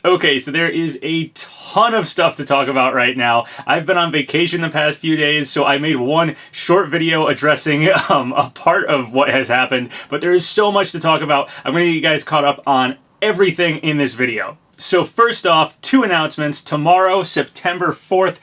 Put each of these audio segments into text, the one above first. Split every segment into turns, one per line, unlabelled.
Okay, so there is a ton of stuff to talk about right now. I've been on vacation the past few days, so I made one short video addressing a part of what has happened, but there is so much to talk about. I'm going to get you guys caught up on everything in this video. So first off, two announcements. Tomorrow, September 4th,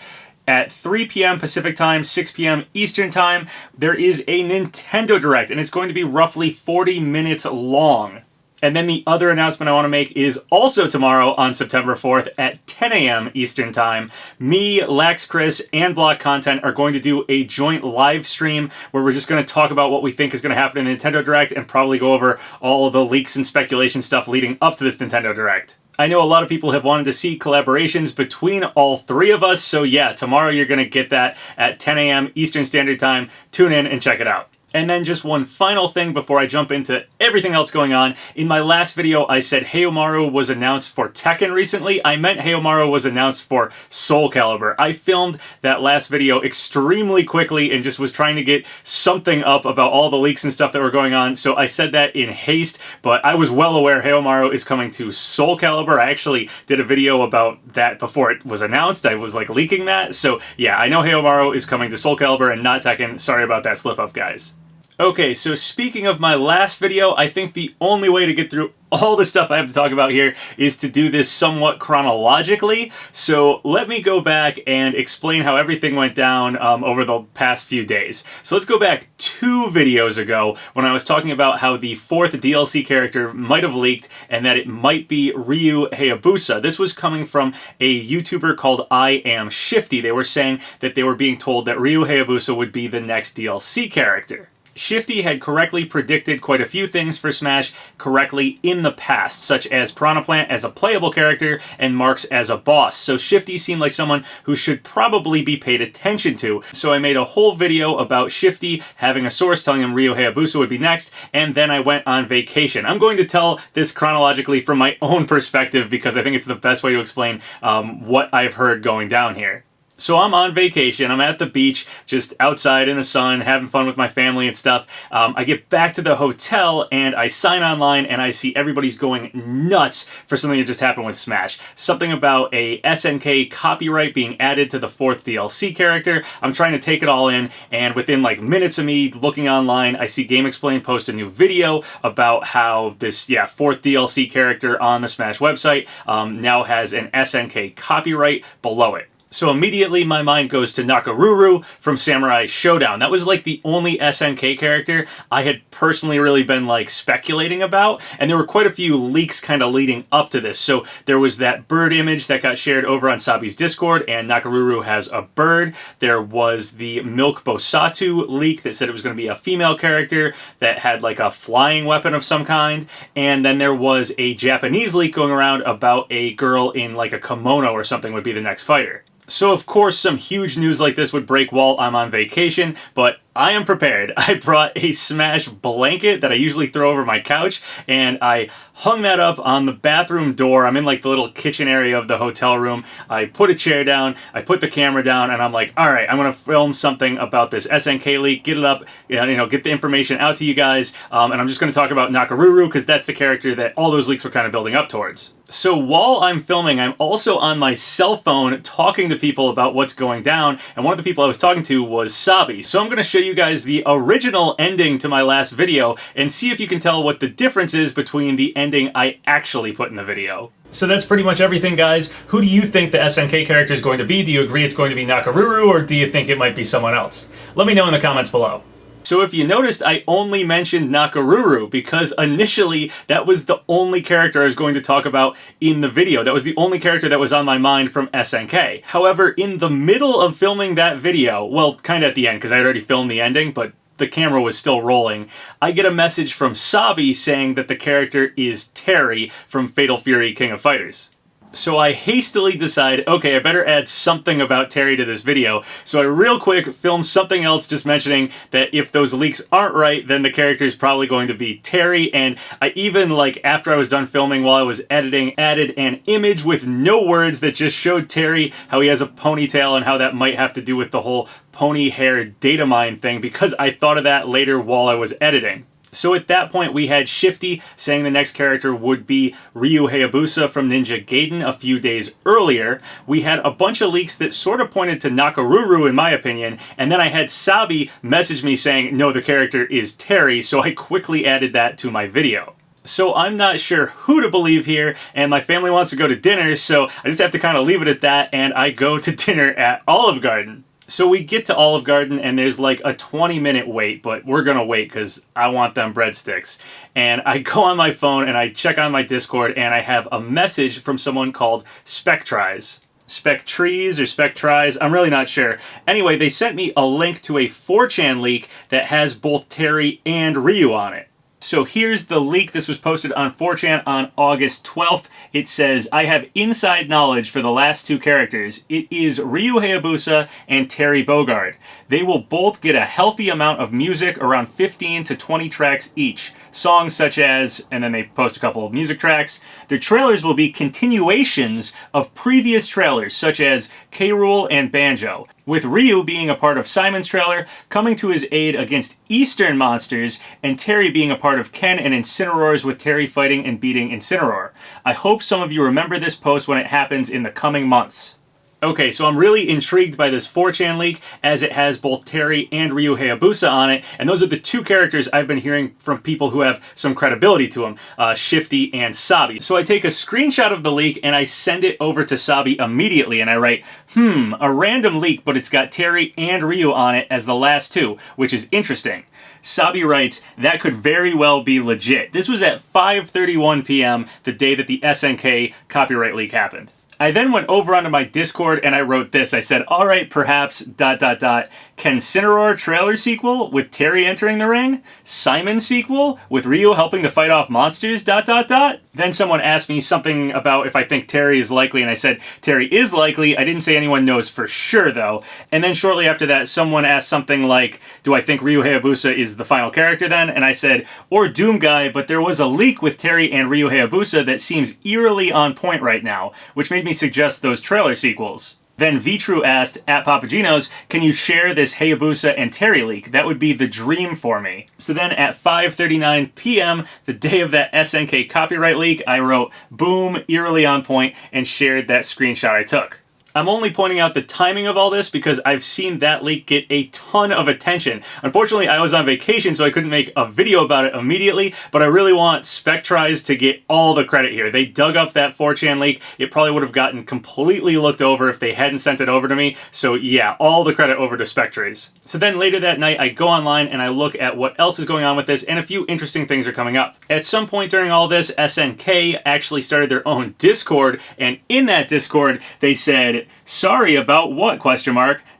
at 3 p.m. Pacific Time, 6 p.m. Eastern Time, there is a Nintendo Direct, and it's going to be roughly 40 minutes long. And then the other announcement I want to make is also tomorrow on September 4th at 10 a.m. Eastern Time. Me, Lax Chris, and Block Content are going to do a joint live stream where we're just going to talk about what we think is going to happen in the Nintendo Direct and probably go over all the leaks and speculation stuff leading up to this Nintendo Direct. I know a lot of people have wanted to see collaborations between all three of us, so yeah, tomorrow you're going to get that at 10 a.m. Eastern Standard Time. Tune in and check it out. And then just one final thing before I jump into everything else going on. In my last video, I said Hayomaru was announced for Tekken recently. I meant Hayomaru was announced for Soul Calibur. I filmed that last video extremely quickly and just was trying to get something up about all the leaks and stuff that were going on. So I said that in haste, but I was well aware Hayomaru is coming to Soul Calibur. I actually did a video about that before it was announced. I was like leaking that. So yeah, I know Hayomaru is coming to Soul Calibur and not Tekken. Sorry about that slip up, guys. Okay, so speaking of my last video, I think the only way to get through all the stuff I have to talk about here is to do this somewhat chronologically. So let me go back and explain how everything went down over the past few days. So let's go back 2 videos ago when I was talking about how the 4th DLC character might have leaked and that it might be Ryu Hayabusa. This was coming from a YouTuber called I Am Shifty. They were saying that they were being told that Ryu Hayabusa would be the next DLC character. Shifty had correctly predicted quite a few things for Smash correctly in the past, such as Piranha Plant as a playable character and Marks as a boss. So Shifty seemed like someone who should probably be paid attention to. So I made a whole video about Shifty having a source telling him Ryu Hayabusa would be next, and then I went on vacation. I'm going to tell this chronologically from my own perspective because I think it's the best way to explain what I've heard going down here. So I'm on vacation, I'm at the beach, just outside in the sun, having fun with my family and stuff. I get back to the hotel and I sign online and I see everybody's going nuts for something that just happened with Smash. Something about a SNK copyright being added to the 4th DLC character. I'm trying to take it all in, and within like minutes of me looking online, I see GameXplain post a new video about how this 4th DLC character on the Smash website now has an SNK copyright below it. So immediately my mind goes to Nakaruru from Samurai Showdown. That was like the only SNK character I had personally really been like speculating about, and there were quite a few leaks kind of leading up to this. So there was that bird image that got shared over on Sabi's Discord, and Nakaruru has a bird. There was the Milk Bosatu leak that said it was going to be a female character that had like a flying weapon of some kind, and then there was a Japanese leak going around about a girl in like a kimono or something would be the next fighter. So of course some huge news like this would break while I'm on vacation, but I am prepared. I brought a Smash blanket that I usually throw over my couch, and I hung that up on the bathroom door. I'm in like the little kitchen area of the hotel room. I put a chair down, I put the camera down, and I'm like, all right, I'm gonna film something about this SNK leak, get it up, get the information out to you guys, and I'm just gonna talk about Nakaruru because that's the character that all those leaks were kind of building up towards. So while I'm filming, I'm also on my cell phone talking to people about what's going down, and one of the people I was talking to was Sabi. So I'm going to show you guys the original ending to my last video and see if you can tell what the difference is between the ending I actually put in the video. So that's pretty much everything, guys. Who do you think the SNK character is going to be? Do you agree it's going to be Nakaruru, or do you think it might be someone else? Let me know in the comments below. So if you noticed, I only mentioned Nakaruru because initially that was the only character I was going to talk about in the video. That was the only character that was on my mind from SNK. However, in the middle of filming that video, well, kind of at the end because I had already filmed the ending, but the camera was still rolling, I get a message from Sabi saying that the character is Terry from Fatal Fury King of Fighters. So I hastily decide, okay, I better add something about Terry to this video. So I real quick filmed something else just mentioning that if those leaks aren't right, then the character is probably going to be Terry. And I even, like, after I was done filming while I was editing, added an image with no words that just showed Terry how he has a ponytail and how that might have to do with the whole pony hair data mine thing, because I thought of that later while I was editing. So at that point, we had Shifty saying the next character would be Ryu Hayabusa from Ninja Gaiden a few days earlier. We had a bunch of leaks that sort of pointed to Nakaruru, in my opinion, and then I had Sabi message me saying, no, the character is Terry, so I quickly added that to my video. So I'm not sure who to believe here, and my family wants to go to dinner, so I just have to kind of leave it at that, and I go to dinner at Olive Garden. So we get to Olive Garden and there's like a 20-minute wait, but we're gonna wait because I want them breadsticks. And I go on my phone and I check on my Discord and I have a message from someone called SPECTRYS. SPECTRYS or SPECTRYS, I'm really not sure. Anyway, they sent me a link to a 4chan leak that has both Terry and Ryu on it. So here's the leak. This was posted on 4chan on August 12th. It says, I have inside knowledge for the last two characters. It is Ryu Hayabusa and Terry Bogard. They will both get a healthy amount of music, around 15 to 20 tracks each. Songs such as, and then they post a couple of music tracks. Their trailers will be continuations of previous trailers such as K. Rool and Banjo, with Ryu being a part of Simon's trailer, coming to his aid against Eastern monsters, and Terry being a part of Ken and Incineroar's with Terry fighting and beating Incineroar. I hope some of you remember this post when it happens in the coming months. Okay, so I'm really intrigued by this 4chan leak as it has both Terry and Ryu Hayabusa on it, and those are the two characters I've been hearing from people who have some credibility to them, Shifty and Sabi. So I take a screenshot of the leak and I send it over to Sabi immediately and I write, a random leak, but it's got Terry and Ryu on it as the last two, which is interesting. Sabi writes, that could very well be legit. This was at 5:31 p.m. the day that the SNK copyright leak happened. I then went over onto my Discord and I wrote this. I said, alright, perhaps, ... Ken Incineroar trailer sequel with Terry entering the ring? Simon sequel with Ryu helping to fight off monsters, ... Then someone asked me something about if I think Terry is likely, and I said, Terry is likely. I didn't say anyone knows for sure, though. And then shortly after that, someone asked something like, do I think Ryu Hayabusa is the final character then? And I said, or Doom Guy, but there was a leak with Terry and Ryu Hayabusa that seems eerily on point right now, which made me suggest those trailer sequels. Then Vitru asked, at PapaGenos, can you share this Hayabusa and Terry leak? That would be the dream for me. So then at 5:39 p.m., the day of that SNK copyright leak, I wrote, boom, eerily on point, and shared that screenshot I took. I'm only pointing out the timing of all this because I've seen that leak get a ton of attention. Unfortunately, I was on vacation, so I couldn't make a video about it immediately, but I really want SPECTRYS to get all the credit here. They dug up that 4chan leak. It probably would have gotten completely looked over if they hadn't sent it over to me. So yeah, all the credit over to SPECTRYS. So then later that night, I go online and I look at what else is going on with this, and a few interesting things are coming up. At some point during all this, SNK actually started their own Discord, and in that Discord, they said, sorry about what, ?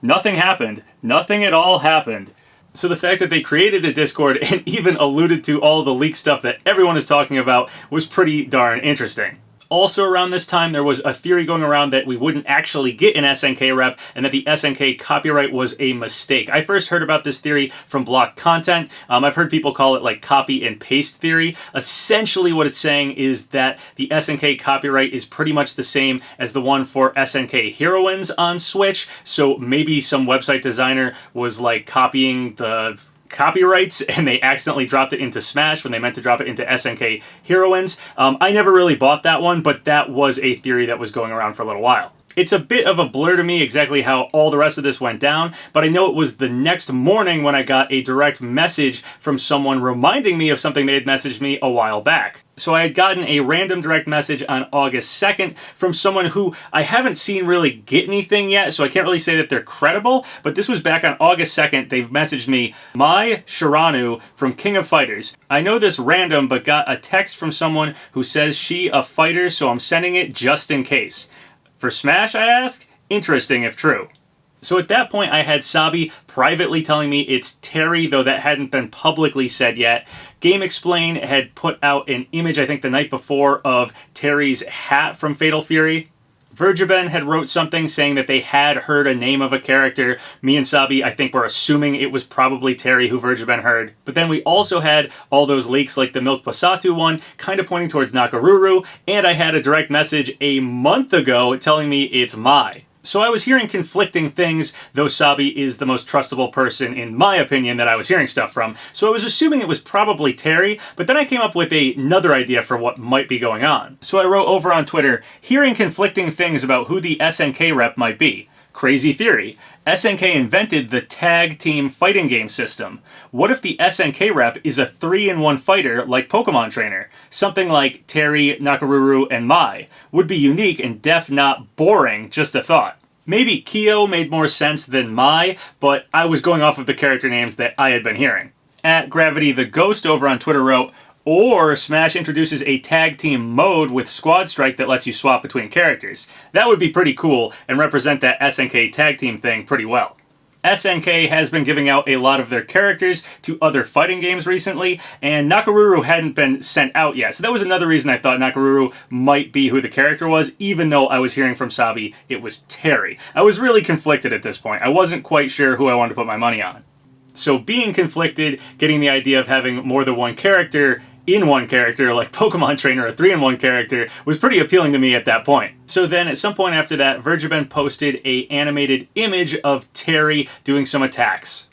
Nothing happened. Nothing at all happened. So the fact that they created a Discord and even alluded to all the leak stuff that everyone is talking about was pretty darn interesting. Also around this time, there was a theory going around that we wouldn't actually get an SNK rep and that the SNK copyright was a mistake. I first heard about this theory from Block Content. I've heard people call it like copy and paste theory. Essentially what it's saying is that the SNK copyright is pretty much the same as the one for SNK Heroines on Switch. So maybe some website designer was like copying the copyrights and they accidentally dropped it into Smash when they meant to drop it into SNK Heroines. I never really bought that one, but that was a theory that was going around for a little while. It's a bit of a blur to me exactly how all the rest of this went down, but I know it was the next morning when I got a direct message from someone reminding me of something they had messaged me a while back. So I had gotten a random direct message on August 2nd from someone who I haven't seen really get anything yet, so I can't really say that they're credible, but this was back on August 2nd. They've messaged me, Mai Shiranu from King of Fighters. I know this random, but got a text from someone who says she a fighter, so I'm sending it just in case. For Smash, I ask? Interesting if true. So at that point, I had Sabi privately telling me it's Terry, though that hadn't been publicly said yet. Game Explain had put out an image, I think the night before, of Terry's hat from Fatal Fury. Vergebens had wrote something saying that they had heard a name of a character. Me and Sabi, I think, were assuming it was probably Terry who Vergebens heard. But then we also had all those leaks like the Milk Pasatu one, kind of pointing towards Nakaruru, and I had a direct message a month ago telling me it's Mai. So I was hearing conflicting things, though Sabi is the most trustable person, in my opinion, that I was hearing stuff from. So I was assuming it was probably Terry, but then I came up with another idea for what might be going on. So I wrote over on Twitter, hearing conflicting things about who the SNK rep might be. Crazy theory. SNK invented the tag team fighting game system. What if the SNK rep is a 3-in-1 fighter like Pokemon Trainer? Something like Terry, Nakaruru, and Mai. Would be unique and def not boring, just a thought. Maybe Kyo made more sense than Mai, but I was going off of the character names that I had been hearing. At Gravity the Ghost over on Twitter wrote, or Smash introduces a tag team mode with Squad Strike that lets you swap between characters. That would be pretty cool and represent that SNK tag team thing pretty well. SNK has been giving out a lot of their characters to other fighting games recently, and Nakaruru hadn't been sent out yet. So that was another reason I thought Nakaruru might be who the character was, even though I was hearing from Sabi it was Terry. I was really conflicted at this point. I wasn't quite sure who I wanted to put my money on. So being conflicted, getting the idea of having more than one character in one character, like Pokemon Trainer, a 3-in-1 character, was pretty appealing to me at that point. So then at some point after that, Vergebens posted an animated image of Terry doing some attacks.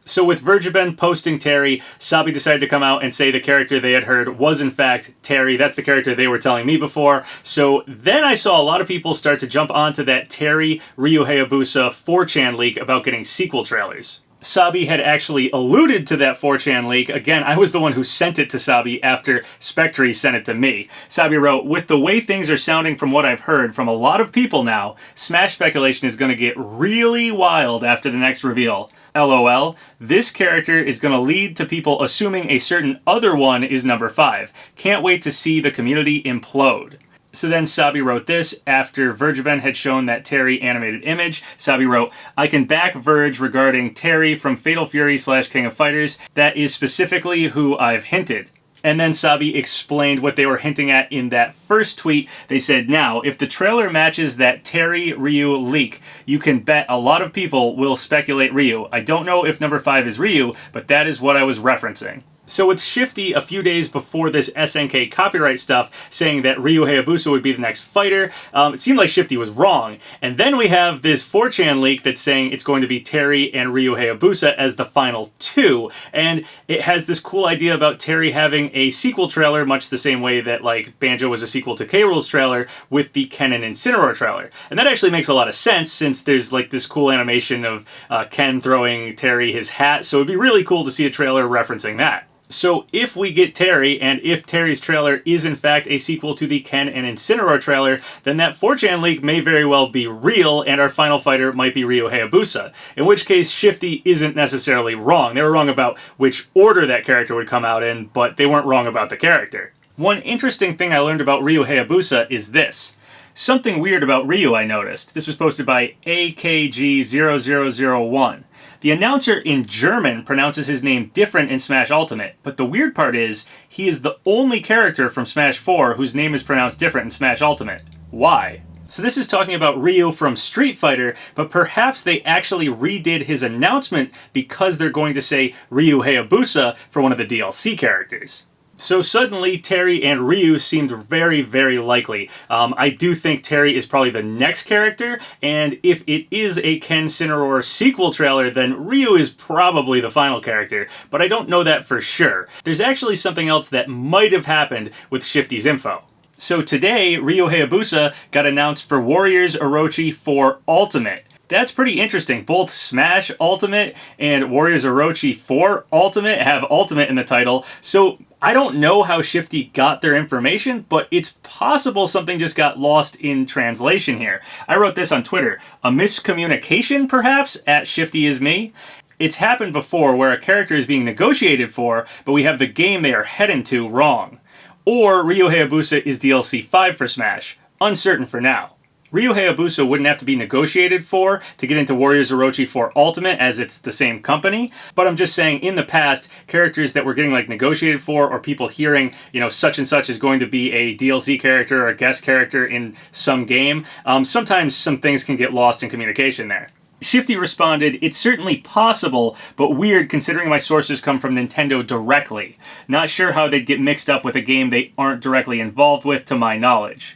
So with Vergebens posting Terry, Sabi decided to come out and say the character they had heard was in fact Terry. That's the character they were telling me before. So then I saw a lot of people start to jump onto that Terry Ryu Hayabusa 4chan leak about getting sequel trailers. Sabi had actually alluded to that 4chan leak. Again, I was the one who sent it to Sabi after SPECTRYS sent it to me. Sabi wrote, with the way things are sounding from what I've heard from a lot of people now, Smash speculation is going to get really wild after the next reveal. LOL, this character is going to lead to people assuming a certain other one is number 5. Can't wait to see the community implode. So then Sabi wrote this after Vergebens had shown that Terry animated image. Sabi wrote, I can back Verge regarding Terry from Fatal Fury / King of Fighters. That is specifically who I've hinted. And then Sabi explained what they were hinting at in that first tweet. They said, now, if the trailer matches that Terry Ryu leak, you can bet a lot of people will speculate Ryu. I don't know if number 5 is Ryu, but that is what I was referencing. So with Shifty a few days before this SNK copyright stuff saying that Ryu Hayabusa would be the next fighter, it seemed like Shifty was wrong. And then we have this 4chan leak that's saying it's going to be Terry and Ryu Hayabusa as the final 2. And it has this cool idea about Terry having a sequel trailer, much the same way that like Banjo was a sequel to K-Rool's trailer with the Ken and Incineroar trailer. And that actually makes a lot of sense since there's like this cool animation of Ken throwing Terry his hat. So it'd be really cool to see a trailer referencing that. So if we get Terry, and if Terry's trailer is in fact a sequel to the Ken and Incineroar trailer, then that 4chan leak may very well be real, and our final fighter might be Ryu Hayabusa. In which case, Shifty isn't necessarily wrong. They were wrong about which order that character would come out in, but they weren't wrong about the character. One interesting thing I learned about Ryu Hayabusa is this. Something weird about Ryu I noticed. This was posted by AKG0001. The announcer in German pronounces his name different in Smash Ultimate, but the weird part is, he is the only character from Smash 4 whose name is pronounced different in Smash Ultimate. Why? So this is talking about Ryu from Street Fighter, but perhaps they actually redid his announcement because they're going to say Ryu Hayabusa for one of the DLC characters. So suddenly, Terry and Ryu seemed very, very likely. I do think Terry is probably the next character, and if it is a Ken Incineroar sequel trailer, then Ryu is probably the final character, but I don't know that for sure. There's actually something else that might have happened with Shifty's info. So today, Ryu Hayabusa got announced for Warriors Orochi 4 Ultimate. That's pretty interesting. Both Smash Ultimate and Warriors Orochi 4 Ultimate have Ultimate in the title, so I don't know how Shifty got their information, but it's possible something just got lost in translation here. I wrote this on Twitter. A miscommunication, perhaps, at Shifty is me? It's happened before where a character is being negotiated for, but we have the game they are heading to wrong. Or Ryu Hayabusa is DLC 5 for Smash. Uncertain for now. Ryu Hayabusa wouldn't have to be negotiated for to get into Warriors Orochi 4 Ultimate, as it's the same company, but I'm just saying in the past, characters that were getting like negotiated for, or people hearing, you know, such and such is going to be a DLC character or a guest character in some game, sometimes some things can get lost in communication there. Shifty responded, it's certainly possible, but weird considering my sources come from Nintendo directly. Not sure how they'd get mixed up with a game they aren't directly involved with, to my knowledge.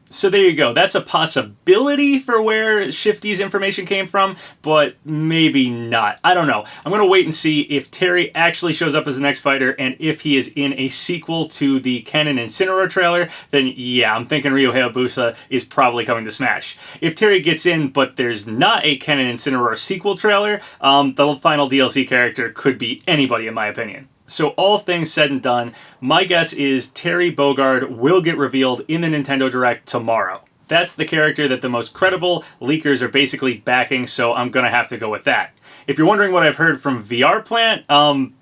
So there you go. That's a possibility for where Shifty's information came from, but maybe not. I don't know. I'm going to wait and see if Terry actually shows up as the next fighter, and if he is in a sequel to the Ken and Incineroar trailer, then yeah, I'm thinking Ryu Hayabusa is probably coming to Smash. If Terry gets in, but there's not a Ken and Incineroar sequel trailer, the final DLC character could be anybody in my opinion. So all things said and done, my guess is Terry Bogard will get revealed in the Nintendo Direct tomorrow. That's the character that the most credible leakers are basically backing, so I'm gonna have to go with that. If you're wondering what I've heard from VR Plant,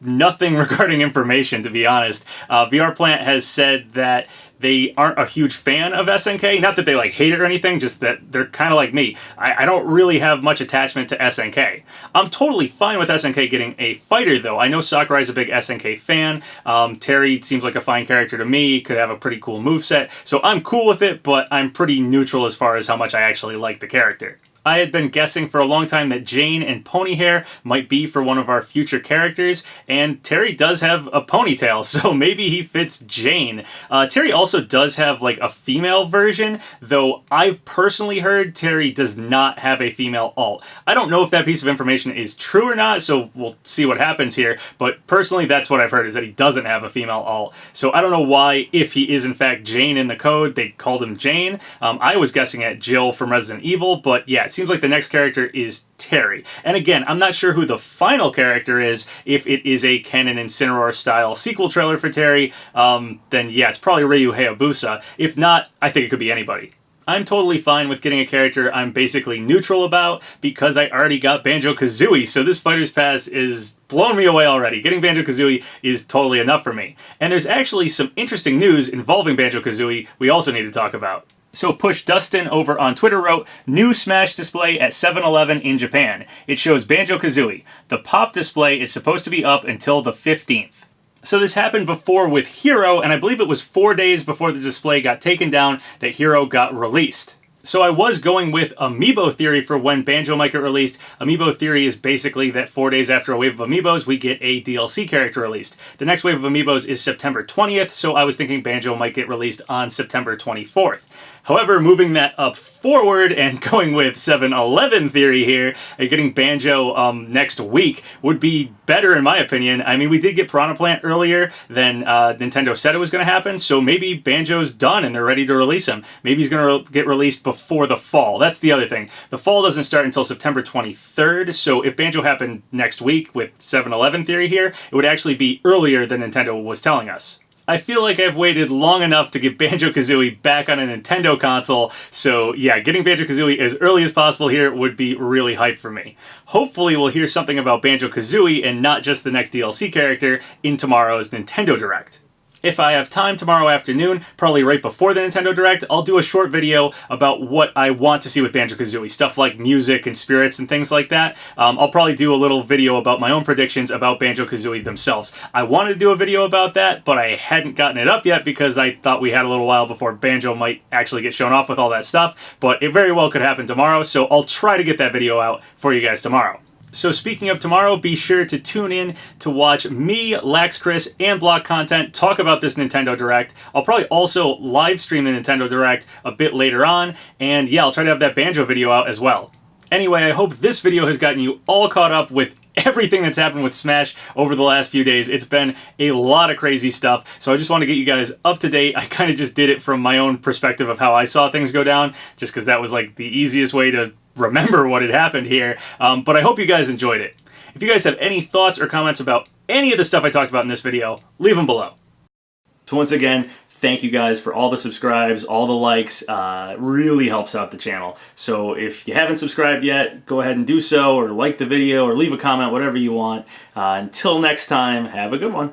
nothing regarding information, to be honest. VR Plant has said that they aren't a huge fan of SNK. Not that they like hate it or anything, just that they're kind of like me. I don't really have much attachment to SNK. I'm totally fine with SNK getting a fighter though. I know Sakurai's a big SNK fan. Terry seems like a fine character to me, could have a pretty cool moveset. So I'm cool with it, but I'm pretty neutral as far as how much I actually like the character. I had been guessing for a long time that Jane and Ponyhair might be for one of our future characters, and Terry does have a ponytail, so maybe he fits Jane. Terry also does have like a female version, though I've personally heard Terry does not have a female alt. I don't know if that piece of information is true or not, so we'll see what happens here, but personally that's what I've heard, is that he doesn't have a female alt. So I don't know why, if he is in fact Jane in the code, they called him Jane. I was guessing at Jill from Resident Evil, but yeah, seems like the next character is Terry. And again, I'm not sure who the final character is. If it is a Ken and Incineroar style sequel trailer for Terry, then yeah, it's probably Ryu Hayabusa. If not, I think it could be anybody. I'm totally fine with getting a character I'm basically neutral about because I already got Banjo-Kazooie, so this Fighter's Pass is blowing me away already. Getting Banjo-Kazooie is totally enough for me. And there's actually some interesting news involving Banjo-Kazooie we also need to talk about. So Push Dustin over on Twitter wrote, new Smash display at 7-Eleven in Japan. It shows Banjo-Kazooie. The pop display is supposed to be up until the 15th. So this happened before with Hero, and I believe it was 4 days before the display got taken down that Hero got released. So I was going with Amiibo Theory for when Banjo might get released. Amiibo Theory is basically that 4 days after a wave of Amiibos, we get a DLC character released. The next wave of Amiibos is September 20th, so I was thinking Banjo might get released on September 24th. However, moving that up forward and going with 7-Eleven Theory here and getting Banjo next week would be better in my opinion. I mean, we did get Piranha Plant earlier than Nintendo said it was going to happen, so maybe Banjo's done and they're ready to release him. Maybe he's going to get released before the fall. That's the other thing. The fall doesn't start until September 23rd, so if Banjo happened next week with 7-Eleven Theory here, it would actually be earlier than Nintendo was telling us. I feel like I've waited long enough to get Banjo-Kazooie back on a Nintendo console, so yeah, getting Banjo-Kazooie as early as possible here would be really hype for me. Hopefully we'll hear something about Banjo-Kazooie and not just the next DLC character in tomorrow's Nintendo Direct. If I have time tomorrow afternoon, probably right before the Nintendo Direct, I'll do a short video about what I want to see with Banjo-Kazooie, stuff like music and spirits and things like that. I'll probably do a little video about my own predictions about Banjo-Kazooie themselves. I wanted to do a video about that, but I hadn't gotten it up yet because I thought we had a little while before Banjo might actually get shown off with all that stuff, but it very well could happen tomorrow, so I'll try to get that video out for you guys tomorrow. So speaking of tomorrow, be sure to tune in to watch me, Lax Chris, and Block Content talk about this Nintendo Direct. I'll probably also live stream the Nintendo Direct a bit later on, and yeah, I'll try to have that Banjo video out as well. Anyway, I hope this video has gotten you all caught up with everything that's happened with Smash over the last few days. It's been a lot of crazy stuff, so I just want to get you guys up to date. I kind of just did it from my own perspective of how I saw things go down, just because that was like the easiest way to remember what had happened here, but I hope you guys enjoyed it. If you guys have any thoughts or comments about any of the stuff I talked about in this video, leave them below. So once again, thank you guys for all the subscribes, all the likes. It really helps out the channel. So if you haven't subscribed yet, go ahead and do so, or like the video, or leave a comment, whatever you want. Until next time, have a good one.